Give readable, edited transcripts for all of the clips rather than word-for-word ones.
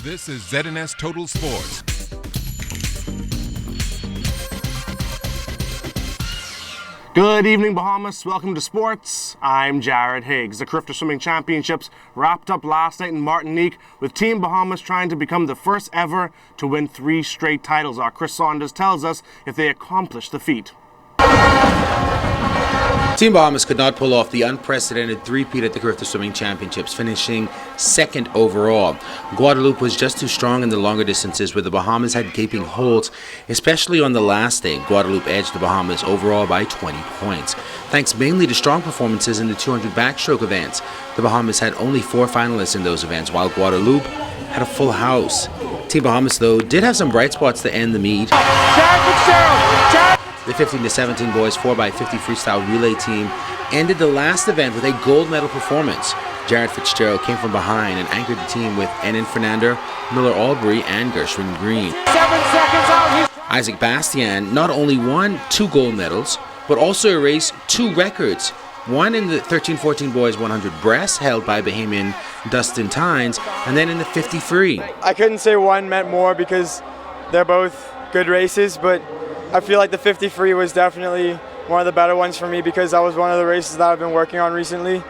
This is ZNS Total Sports. Good evening, Bahamas. Welcome to sports. I'm Jared Higgs. The Carifta Swimming Championships wrapped up last night in Martinique with Team Bahamas trying to become the first ever to win 3 straight titles. Our Chris Saunders tells us if they accomplished the feat. Team Bahamas could not pull off the unprecedented three-peat at the Carifta Swimming Championships, finishing second overall. Guadeloupe was just too strong in the longer distances, where the Bahamas had gaping holes, especially on the last day. Guadeloupe edged the Bahamas overall by 20 points. Thanks mainly to strong performances in the 200 backstroke events, the Bahamas had only 4 finalists in those events, while Guadeloupe had a full house. Team Bahamas, though, did have some bright spots to end the meet. The 15-17 boys 4x50 freestyle relay team ended the last event with a gold medal performance. Jared Fitzgerald came from behind and anchored the team with Enan Fernander, Miller Albury, and Gershwin Green. 7 seconds out. Isaac Bastian not only won 2 gold medals, but also erased 2 records. One in the 13-14 boys 100 breast, held by Bahamian Dustin Tynes, and then in the 50 free. I couldn't say one meant more because they're both good races, but I feel like the 50 free was definitely one of the better ones for me because that was one of the races that I've been working on recently.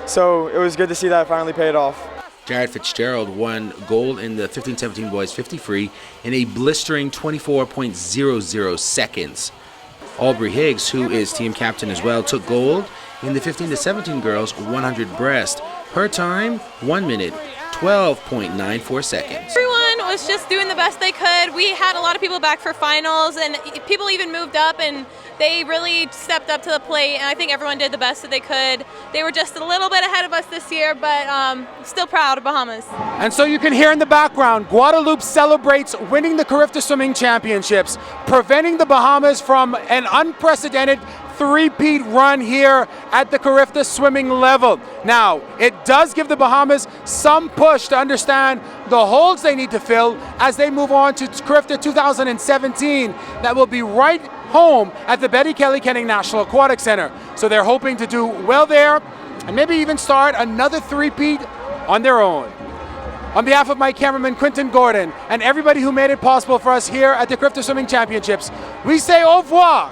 So it was good to see that finally paid off. Jared Fitzgerald won gold in the 15-17 boys 50 free in a blistering 24.00 seconds. Aubrey Higgs, who is team captain as well, took gold in the 15-17 girls 100 breast. Her time, 1 minute, 12.94 seconds. Everyone was just doing the best they could. We had a lot of people back for finals, and people even moved up, and they really stepped up to the plate, and I think everyone did the best that they could. They were just a little bit ahead of us this year, but still proud of Bahamas. And so you can hear in the background, Guadeloupe celebrates winning the Carifta Swimming Championships, preventing the Bahamas from an unprecedented 3-peat run here at the Carifta swimming level. Now, it does give the Bahamas some push to understand the holes they need to fill as they move on to Carifta 2017 that will be right home at the Betty Kelly Kenning National Aquatic Center. So they're hoping to do well there and maybe even start another 3-peat on their own. On behalf of my cameraman Quentin Gordon and everybody who made it possible for us here at the Carifta Swimming Championships, we say au revoir.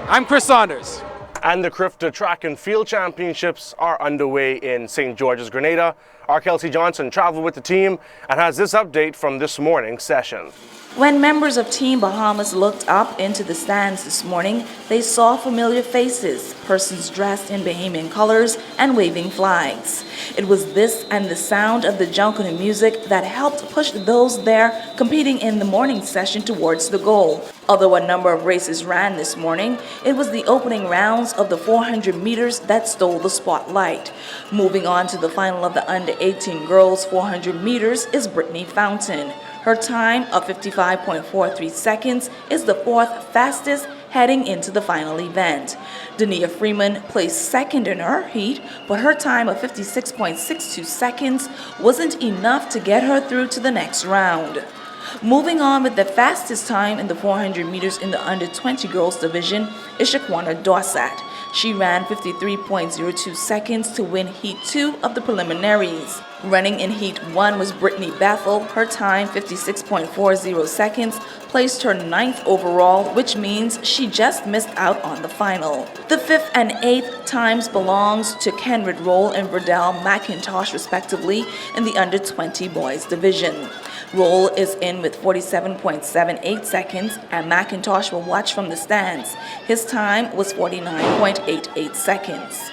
I'm Chris Saunders. And the Carifta Track and Field Championships are underway in St. George's, Grenada. Our Kelsey Johnson traveled with the team and has this update from this morning's session. When members of Team Bahamas looked up into the stands this morning, they saw familiar faces, persons dressed in Bahamian colors and waving flags. It was this and the sound of the Junkanoo music that helped push those there competing in the morning session towards the goal. Although a number of races ran this morning, it was the opening rounds of the 400 meters that stole the spotlight. Moving on to the final of the under-18 girls 400 meters is Brittany Fountain. Her time of 55.43 seconds is the 4th fastest heading into the final event. Dania Freeman placed second in her heat, but her time of 56.62 seconds wasn't enough to get her through to the next round. Moving on with the fastest time in the 400 meters in the under-20 girls division is Shaquana Dorsett. She ran 53.02 seconds to win Heat 2 of the preliminaries. Running in Heat 1 was Brittany Bethel. Her time, 56.40 seconds, placed her 9th overall, which means she just missed out on the final. The 5th and 8th times belongs to Kenrid Roll and Verdell McIntosh, respectively, in the under-20 boys division. Roll is in with 47.78 seconds, and McIntosh will watch from the stands. His time was 49.88 seconds.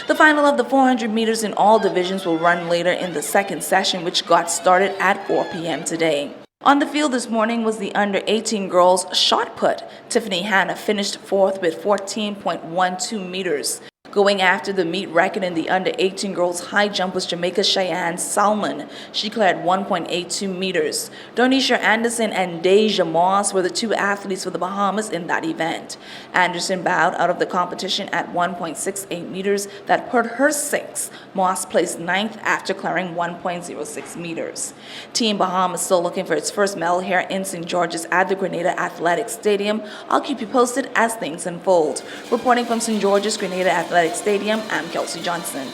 The final of the 400 meters in all divisions will run later in the second session, which got started at 4 p.m. today. On the field this morning was the under-18 girls shot put. Tiffany Hanna finished 4th with 14.12 meters. Going after the meet record in the under-18 girls high jump was Jamaica's Cheyenne Salmon. She cleared 1.82 meters. Donisha Anderson and Deja Moss were the 2 athletes for the Bahamas in that event. Anderson bowed out of the competition at 1.68 meters that put her 6th. Moss placed 9th after clearing 1.06 meters. Team Bahamas still looking for its first medal here in St. George's at the Grenada Athletic Stadium. I'll keep you posted as things unfold. Reporting from St. George's Grenada Athletic Stadium, I'm Kelsey Johnson.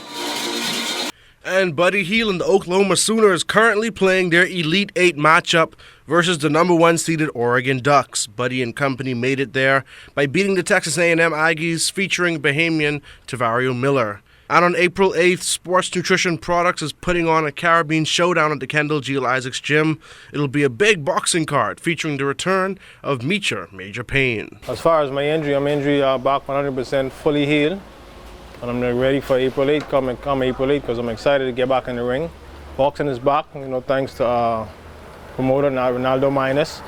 And Buddy Hield and the Oklahoma Sooners currently playing their Elite Eight matchup versus the number 1 seeded Oregon Ducks. Buddy and company made it there by beating the Texas A&M Aggies featuring Bahamian Tavario Miller. And on April 8th, Sports Nutrition Products is putting on a Caribbean showdown at the Kendall G. Isaacs Gym. It'll be a big boxing card featuring the return of Meacher Major Payne. As far as my injury, I'm back 100% fully healed. And I'm ready for April 8th, come April 8th, because I'm excited to get back in the ring. Boxing is back, thanks to promoter Ronaldo Minus.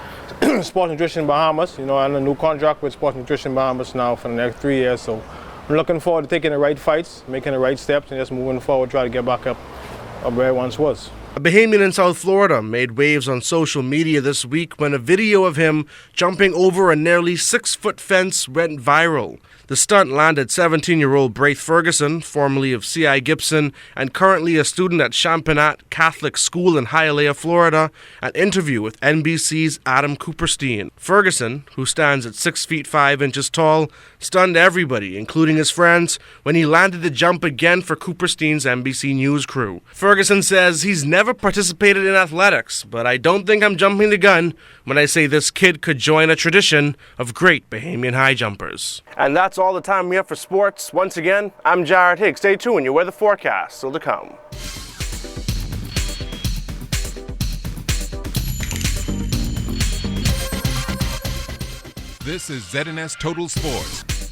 Sports Nutrition Bahamas, I'm on a new contract with Sports Nutrition Bahamas now for the next 3 years. So I'm looking forward to taking the right fights, making the right steps, and just moving forward, try to get back up where I once was. A Bahamian in South Florida made waves on social media this week when a video of him jumping over a nearly 6-foot fence went viral. The stunt landed 17-year-old Braith Ferguson, formerly of C.I. Gibson and currently a student at Champagnat Catholic School in Hialeah, Florida, an interview with NBC's Adam Cooperstein. Ferguson, who stands at 6 feet 5 inches tall, stunned everybody, including his friends, when he landed the jump again for Cooperstein's NBC News crew. Ferguson says he's never participated in athletics, but I don't think I'm jumping the gun when I say this kid could join a tradition of great Bahamian high jumpers. And that's all the time we have for sports. Once again, I'm Jared Higgs. Stay tuned, your weather forecast still to come. This is ZNS Total Sports.